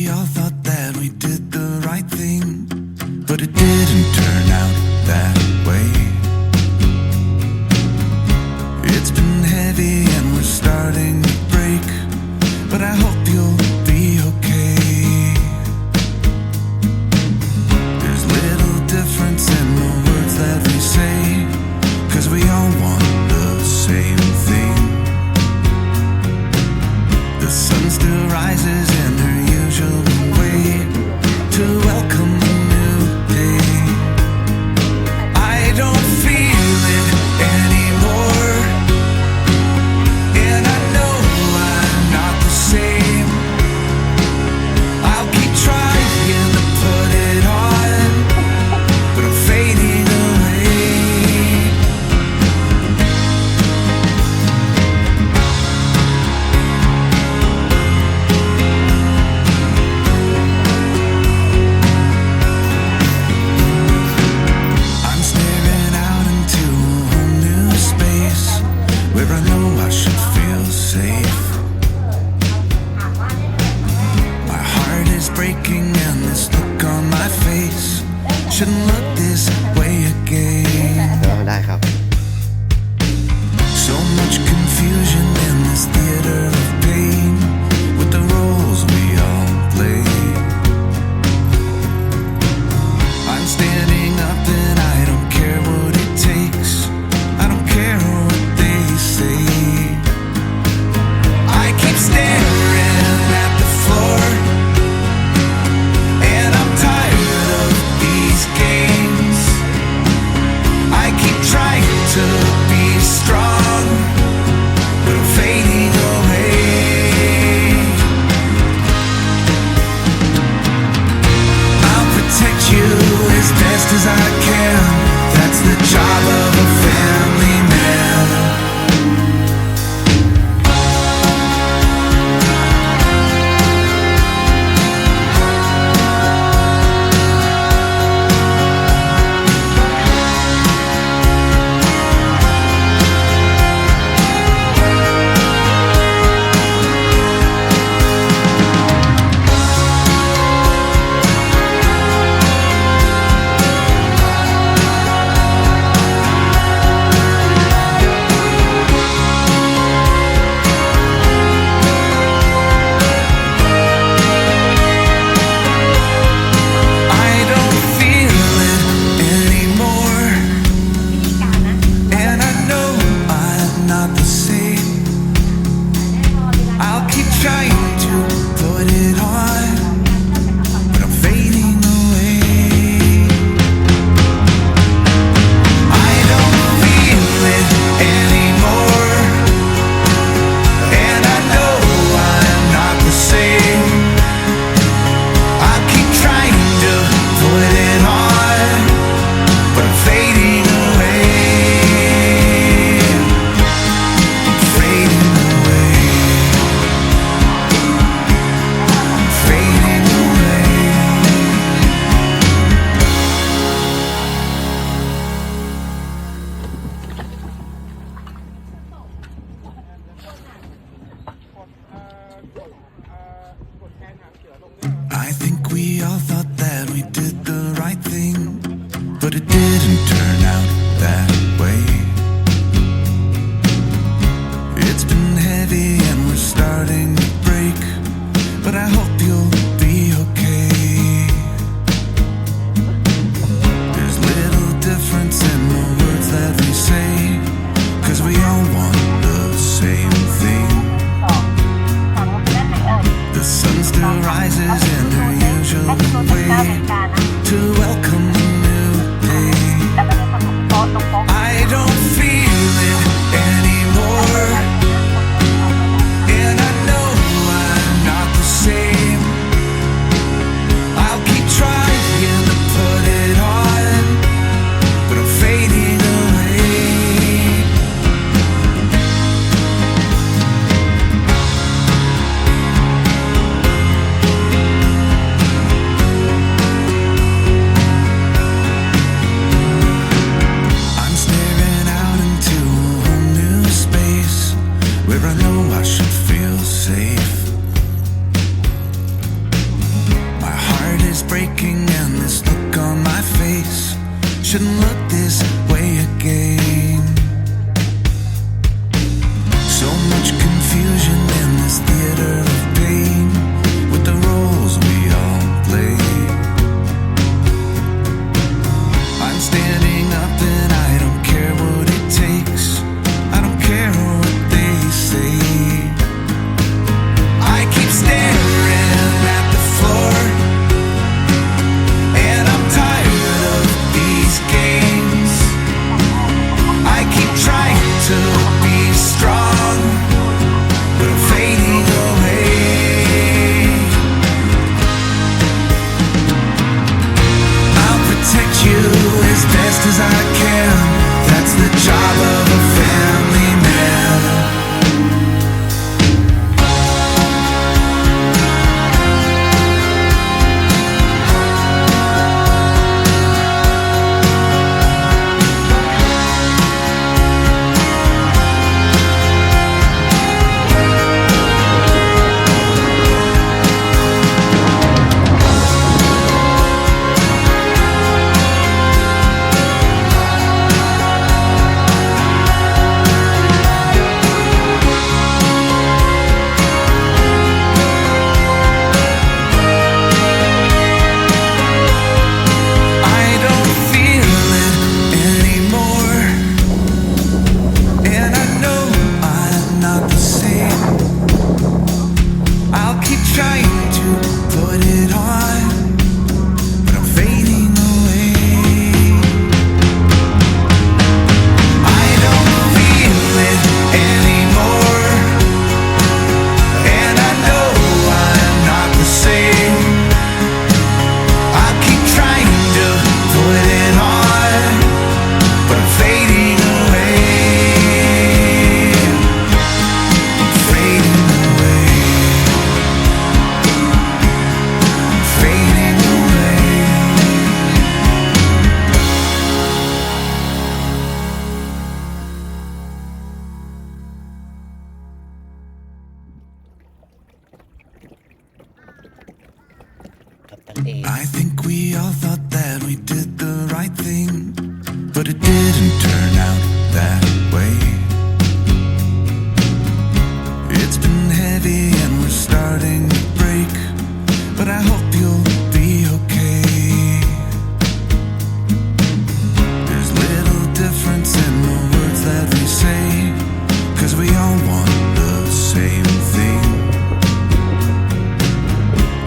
all thought that we did the right thing, but it didn't turn out that way. It's been heavy and we're starting to break, but I hope you'll be okay. There's little difference in the words that we say, 'cause we all want the same thing. The sun still rises in her usual way to welcome a new day. I don't feel it anymore, and I know I'm not the same. I'll keep trying to put it on, but I'm fading away. I'm staring out into a whole new space where I know I should feel safe. My heart is breaking and this look on my face shouldn't look this way again. ได้ครับ So much confusion in this theater of pain with the roles we all play. I'm standing up and I don't care what it takes. I don't care what they say. I keep staring at the floor, and I'm tired of these games. I keep trying to be strong, but I'm fading away. I'll protect you as best as I can. That's the job of a family man. I don't feel it anymore, and I know I'm not the same. I'll keep trying to put it on, but I'm fading away. I don't feel it anymore, and I know I'm not the same. I'll keep trying to put it on, but I'm fading away. I'm fading away. I'm fading away. I think we all thought that we did the right thing, but it didn't turn out that way. It's been heavy and we're starting to break, but I hope you'll be okay. There's little difference in the words that we say, 'cause we all want the same thing. The sun still rises in her usual way to welcome a new day. I don't feel it anymore, and I know I'm not the same. I'll keep trying to put it on, but I'm fading away. I'm shouldn't look this way again. So much confusion in this theater of pain, with the roles we all play. I'm standing up and I don't care what it takes. I don't care what they say. I keep staring at the floor, and I'm tired of these games. I keep trying to be strong, but I'm fading away. I'll protect you as best as I can. That's the job of a family man. I think we all thought that we did the right thing, but it didn't turn out that way. It's been heavy and we're starting to break, but I hope you'll be okay. There's little difference in the words that we say, 'cause we all want the same thing.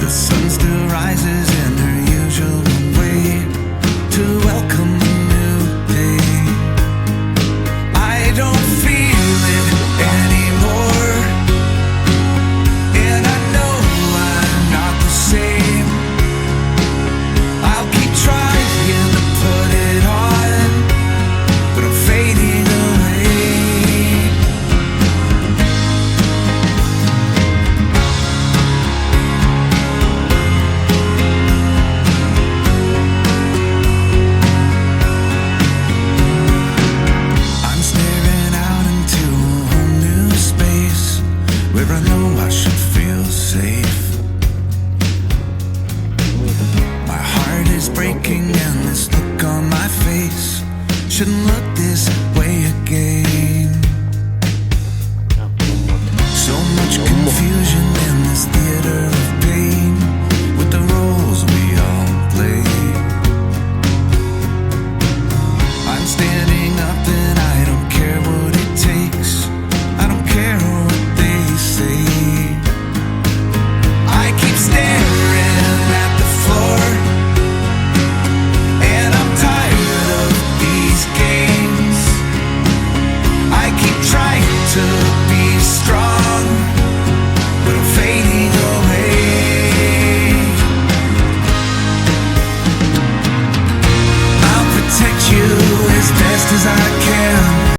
The sun still rises